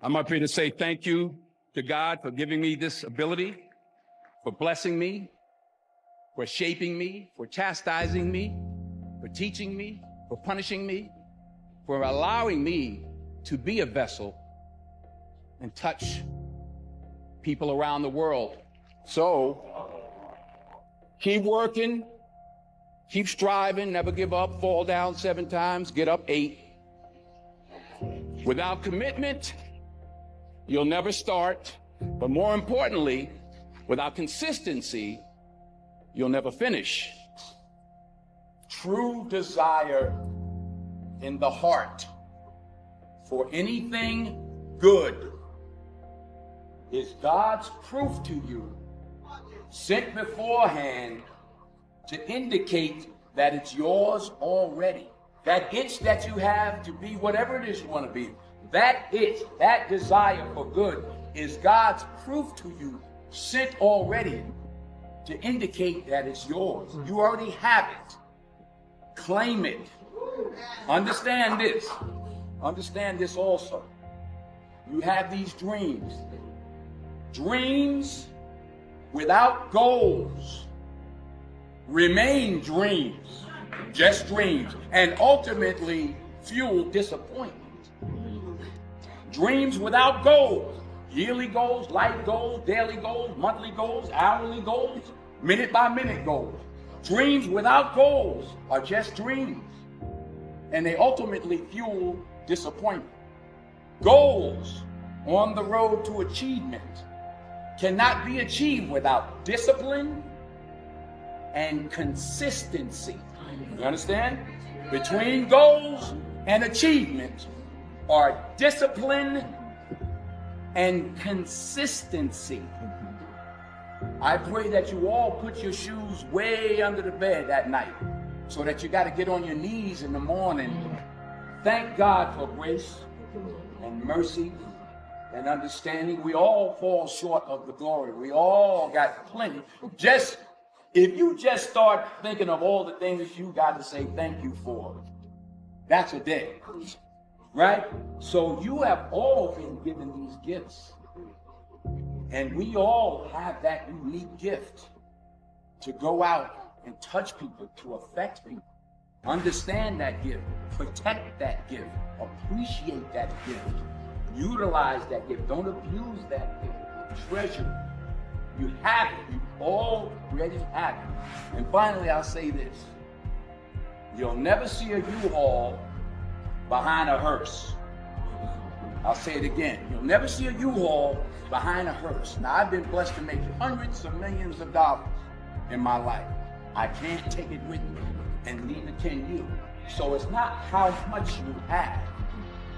I'm up here to say thank you to God for giving me this ability, for blessing me, for shaping me, for chastising me, for teaching me, for punishing me, for allowing me to be a vessel and touch people around the world. So keep working, keep striving, never give up, fall down 7 times, get up 8. Without commitment, you'll never start. But more importantly, without consistency, you'll never finish. True desire in the heart for anything good is God's proof to you, sent beforehand to indicate that it's yours already. That itch that you have to be whatever it is you want to be, that itch, that desire for good is God's proof to you, sent already to indicate that it's yours. You already have it. Claim it. Understand this. Understand this also. You have these dreams. Dreams without goals remain dreams, just dreams, and ultimately fuel disappointment. Dreams without goals, yearly goals, life goals, daily goals, monthly goals, hourly goals, minute by minute goals. Dreams without goals are just dreams, and they ultimately fuel disappointment. Goals on the road to achievement cannot be achieved without discipline and consistency. You understand? Between goals and achievement are discipline and consistency. I pray that you all put your shoes way under the bed at night so that you got to get on your knees in the morning. Thank God for grace and mercy and understanding. We all fall short of the glory. We all got plenty. If you just start thinking of all the things you got to say thank you for, that's a day, right? So you have all been given these gifts, and we all have that unique gift to go out and touch people, to affect people. Understand that gift, protect that gift, appreciate that gift, utilize that gift, don't abuse that gift, treasure it. You have it. You already have it. And finally, I'll say this. You'll never see a U-Haul behind a hearse. I'll say it again. You'll never see a U-Haul behind a hearse. Now, I've been blessed to make hundreds of millions of dollars in my life. I can't take it with me, and neither can you. So it's not how much you have.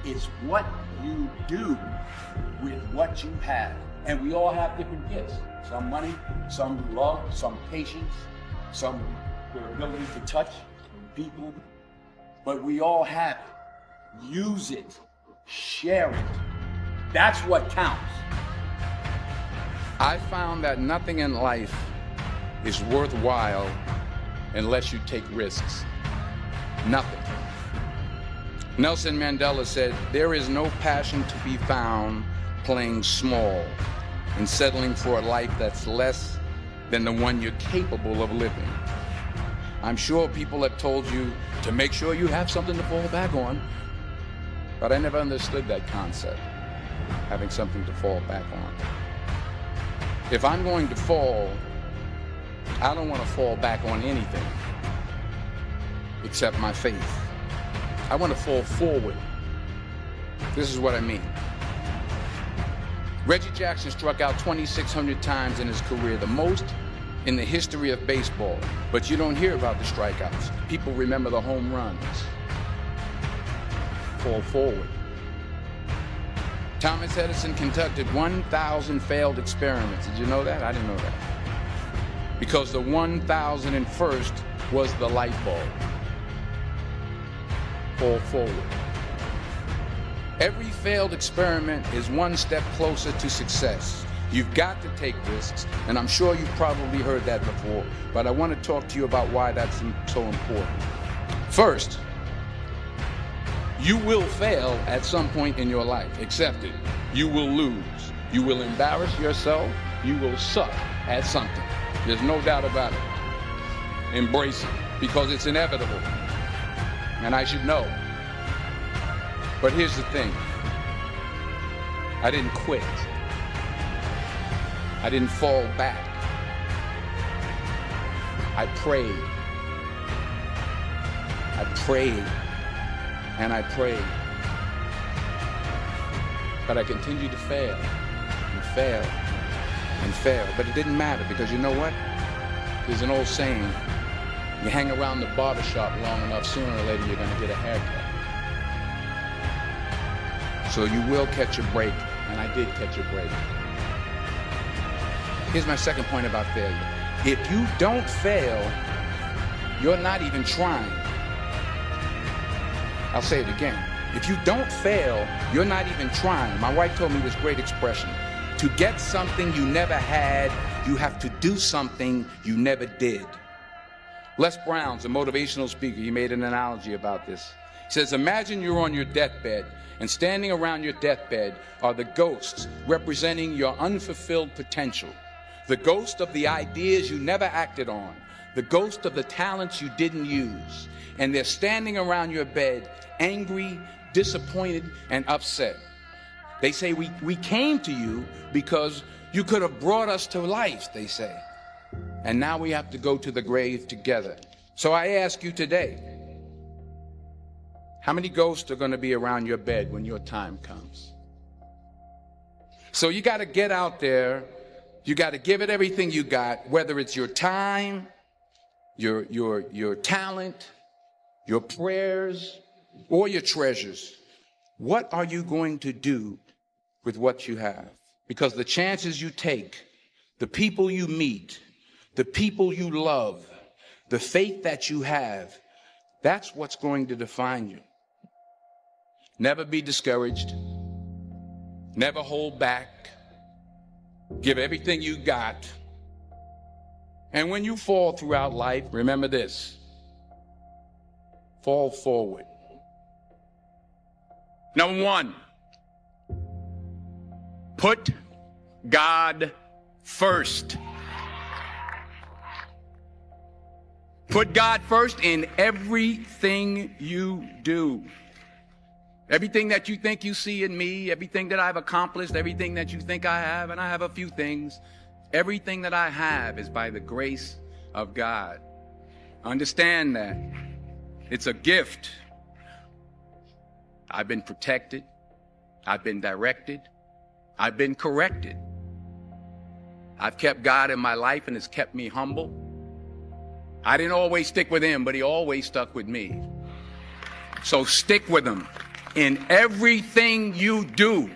It's what you do with what you have. And we all have different gifts. Some money, some love, some patience, some the ability to touch people. But we all have it. Use it. Share it. That's what counts. I found that nothing in life is worthwhile unless you take risks. Nothing. Nelson Mandela said, "There is no passion to be found playing small and settling for a life that's less than the one you're capable of living." I'm sure people have told you to make sure you have something to fall back on, but I never understood that concept, having something to fall back on. If I'm going to fall, I don't want to fall back on anything except my faith. I want to fall forward. This is what I mean. Reggie Jackson struck out 2,600 times in his career, the most in the history of baseball. But you don't hear about the strikeouts. People remember the home runs. Fall forward. Thomas Edison conducted 1,000 failed experiments. Did you know that? I didn't know that. Because the 1,001st was the light bulb. Fall forward. Every failed experiment is one step closer to success. You've got to take risks, and I'm sure you've probably heard that before, but I want to talk to you about why that's so important. First, You will fail at some point in your life. Accept it. You will lose. You will embarrass yourself. You will suck at something. There's no doubt about it. Embrace it, because it's inevitable. And I should know. But here's the thing. I didn't quit. I didn't fall back. I prayed. I prayed. And I prayed. But I continued to fail and fail and fail. But it didn't matter, because you know what? There's an old saying, you hang around the barbershop long enough, sooner or later you're going to get a haircut. So you will catch a break, and I did catch a break. Here's my second point about failure. If you don't fail, you're not even trying. I'll say it again. If you don't fail, you're not even trying. My wife told me this great expression. To get something you never had, you have to do something you never did. Les Brown's a motivational speaker. He made an analogy about this. He says, imagine you're on your deathbed, and standing around your deathbed are the ghosts representing your unfulfilled potential. The ghost of the ideas you never acted on. The ghost of the talents you didn't use. And they're standing around your bed, angry, disappointed, and upset. They say, we came to you because you could have brought us to life, they say. And now we have to go to the grave together. So I ask you today, how many ghosts are going to be around your bed when your time comes? So you got to get out there. You got to give it everything you got, whether it's your time, your talent, your prayers, or your treasures. What are you going to do with what you have? Because the chances you take, the people you meet, the people you love, the faith that you have, that's what's going to define you. Never be discouraged. Never hold back. Give everything you got. And when you fall throughout life, remember this. Fall forward. Number one, put God first. Put God first in everything you do. Everything that you think you see in me, everything that I've accomplished, everything that you think I have, and I have a few things, everything that I have is by the grace of God. Understand that. It's a gift. I've been protected. I've been directed. I've been corrected. I've kept God in my life, and it's kept me humble. I didn't always stick with him, but he always stuck with me. So stick with him in everything you do.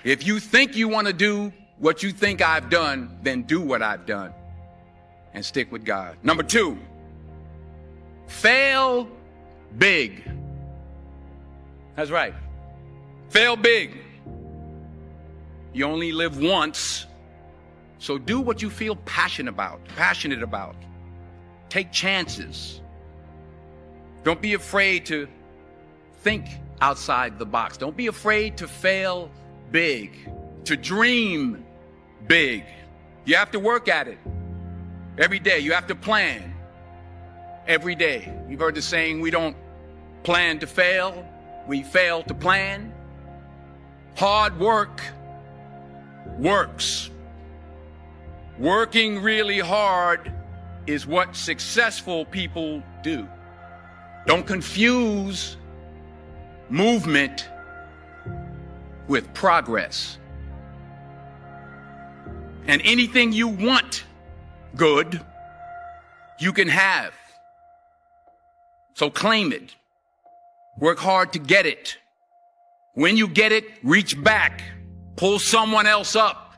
If you think you want to do what you think I've done, then do what I've done and stick with God. Number two, fail big. That's right. Fail big. You only live once, so do what you feel passionate about. Take chances. Don't be afraid to think outside the box. Don't be afraid to fail big, to dream big. You have to work at it every day. You have to plan every day. You've heard the saying, we don't plan to fail, we fail to plan. Hard work works. Working really hard is what successful people do. Don't confuse movement with progress. And anything you want good, you can have. So claim it. Work hard to get it. When you get it, reach back. Pull someone else up.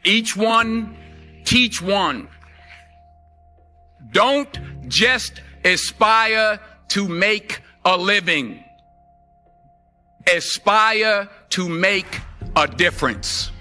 Each one, teach one. Don't just aspire to make a living. Aspire to make a difference.